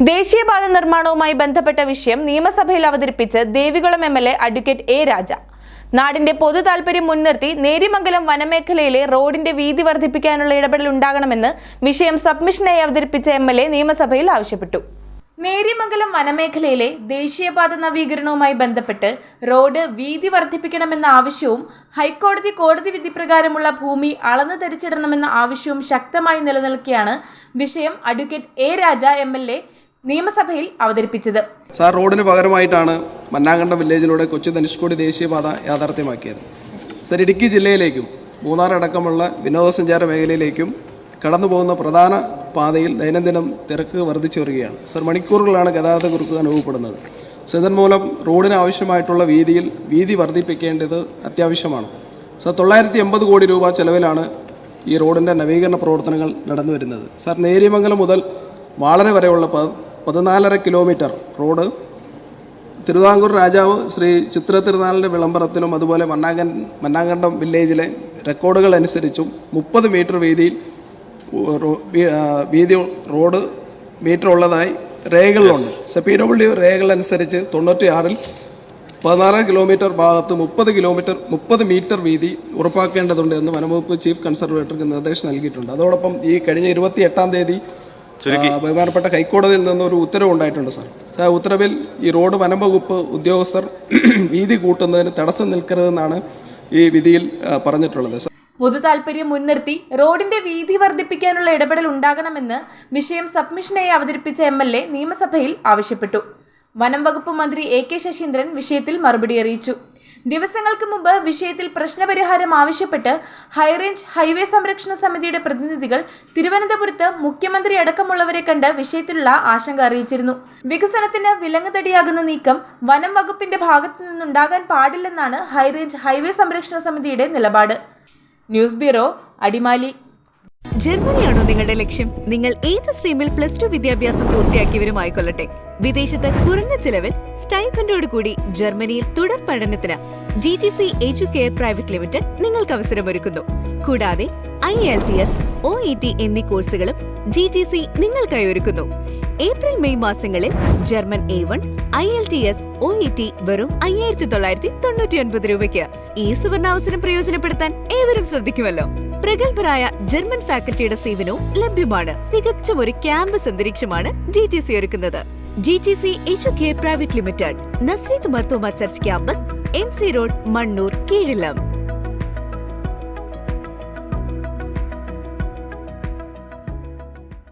ദേശീയപാത നിർമ്മാണവുമായി ബന്ധപ്പെട്ട വിഷയം നിയമസഭയിൽ അവതരിപ്പിച്ച് ദേവികുളം എംഎൽഎ അഡ്വക്കേറ്റ് എ രാജ. നാടിന്റെ പൊതു താൽപര്യം മുൻനിർത്തി നേര്യമംഗലം വനമേഖലയിലെ റോഡിന്റെ വീതി വർദ്ധിപ്പിക്കാനുള്ള ഇടപെടൽ ഉണ്ടാകണമെന്ന് വിഷയം സബ്മിഷനായി അവതരിപ്പിച്ച എംഎൽഎ നിയമസഭയിൽ ആവശ്യപ്പെട്ടു. നേര്യമംഗലം വനമേഖലയിലെ ദേശീയപാത നവീകരണവുമായി ബന്ധപ്പെട്ട് റോഡ് വീതി വർദ്ധിപ്പിക്കണമെന്ന ആവശ്യവും ഹൈക്കോടതി കോടതി വിധി പ്രകാരമുള്ള ഭൂമി അളന്നു തിരിച്ചിടണമെന്ന ആവശ്യവും ശക്തമായി നിലനിൽക്കെയാണ് വിഷയം അഡ്വക്കേറ്റ് എ രാജ എംഎൽഎ നിയമസഭയിൽ അവതരിപ്പിച്ചത്. സാർ, റോഡിന് പകരമായിട്ടാണ് മന്നാങ്കണ്ടം വില്ലേജിലൂടെ കൊച്ചി ധനുഷ്കോടി ദേശീയപാത യാഥാർത്ഥ്യമാക്കിയത്. സാർ, ഇടുക്കി ജില്ലയിലേക്കും മൂന്നാർ അടക്കമുള്ള വിനോദസഞ്ചാര മേഖലയിലേക്കും കടന്നു പോകുന്ന പ്രധാന പാതയിൽ ദൈനംദിനം തിരക്ക് വർദ്ധിച്ചു വരികയാണ്. സർ, മണിക്കൂറുകളാണ് ഗതാഗത കുരുക്ക് അനുഭവപ്പെടുന്നത്. ഇതൻ മൂലം റോഡിന് ആവശ്യമായിട്ടുള്ള വീതി വർദ്ധിപ്പിക്കേണ്ടത് അത്യാവശ്യമാണ്. സർ, 980 കോടി രൂപ ചെലവിലാണ് ഈ റോഡിൻ്റെ നവീകരണ പ്രവർത്തനങ്ങൾ നടന്നു വരുന്നത്. സർ, നേര്യമംഗലം മുതൽ വാളര വരെയുള്ള 14.5 കിലോമീറ്റർ റോഡ് തിരുവിതാംകൂർ രാജാവ് ശ്രീ ചിത്ര തിരുനാളിൻ്റെ വിളംബരത്തിലും അതുപോലെ മന്നാങ്കണ്ടം വില്ലേജിലെ റെക്കോർഡുകൾ അനുസരിച്ചും 30 മീറ്റർ വീതി റോഡ് മീറ്റർ ഉള്ളതായി രേഖകളിലുണ്ട്. PWD രേഖകൾ അനുസരിച്ച് 96-ൽ 16 കിലോമീറ്റർ ഭാഗത്ത് 30 മീറ്റർ വീതി ഉറപ്പാക്കേണ്ടതുണ്ട് എന്ന് വനംവകുപ്പ് ചീഫ് കൺസർവേറ്റർക്ക് നിർദ്ദേശം നൽകിയിട്ടുണ്ട്. അതോടൊപ്പം ഈ കഴിഞ്ഞ 28-ാം തീയതി ബഹുമാനപ്പെട്ട ഹൈക്കോടതിയിൽ നിന്ന് ഒരു ഉത്തരവ് ഉണ്ടായിട്ടുണ്ട്. സാർ, ഉത്തരവിൽ ഈ റോഡ് വനംവകുപ്പ് ഉദ്യോഗസ്ഥർ വീതി കൂട്ടുന്നതിന് തടസ്സം നിൽക്കരുതെന്നാണ് ഈ വിധിയിൽ പറഞ്ഞിട്ടുള്ളത്. പൊതു താൽപര്യം മുൻനിർത്തി റോഡിന്റെ വീതി വർദ്ധിപ്പിക്കാനുള്ള ഇടപെടൽ ഉണ്ടാകണമെന്ന് വിഷയം സബ്മിഷനായി അവതരിപ്പിച്ച എംഎൽഎ നിയമസഭയിൽ ആവശ്യപ്പെട്ടു. വനം വകുപ്പ് മന്ത്രി AK ശശീന്ദ്രൻ വിഷയത്തിൽ മറുപടി അറിയിച്ചു. ദിവസങ്ങൾക്ക് മുമ്പ് വിഷയത്തിൽ പ്രശ്നപരിഹാരം ആവശ്യപ്പെട്ട് ഹൈറേഞ്ച് ഹൈവേ സംരക്ഷണ സമിതിയുടെ പ്രതിനിധികൾ തിരുവനന്തപുരത്ത് മുഖ്യമന്ത്രി അടക്കമുള്ളവരെ കണ്ട് വിഷയത്തിലുള്ള ആശങ്ക അറിയിച്ചിരുന്നു. വികസനത്തിന് വിലങ്ങുതടിയാകുന്ന നീക്കം വനം വകുപ്പിന്റെ ഭാഗത്തു നിന്നുണ്ടാകാൻ പാടില്ലെന്നാണ് ഹൈറേഞ്ച് ഹൈവേ സംരക്ഷണ സമിതിയുടെ നിലപാട്. News bureau, Adimali. ജർമ്മനിയാണോ നിങ്ങളുടെ ലക്ഷ്യം? നിങ്ങൾ ഏത് സ്ട്രീമിൽ +2 വിദ്യാഭ്യാസം പൂർത്തിയാക്കിയവരുമായിക്കൊള്ളട്ടെ, വിദേശത്ത് കുറഞ്ഞ ചിലവിൽ സ്റ്റൈഫൻഡോട് കൂടി ജർമ്മനിയിൽ തുടർ പഠനത്തിന് GGC എഡ്യൂകെയർ പ്രൈവറ്റ് ലിമിറ്റഡ് നിങ്ങൾക്ക് അവസരമൊരുക്കുന്നു. കൂടാതെ IELTS, OET എന്നീ കോഴ്സുകളും GGC നിങ്ങൾക്കായി ഒരുക്കുന്നു. ഏപ്രിൽ-മെയ് മാസങ്ങളിൽ ജർമ്മൻ A1, IELTS, OET വെറും 5,999 രൂപയ്ക്ക്. ഈ സുവർണാവസരം പ്രയോജനപ്പെടുത്താൻ ഏവരും ശ്രദ്ധിക്കുമല്ലോ. പ്രഗത്ഭരായ ജർമ്മൻ ഫാക്കൽറ്റിയുടെ സേവനവും ലഭ്യമാണ്. തികച്ചും ഒരു ക്യാമ്പസ് അന്തരീക്ഷമാണ് GGC ഒരുക്കുന്നത്. GGC Educare private limited, Nazareth Marthoma church campus, MC road, Mannoor, കീഴിലം.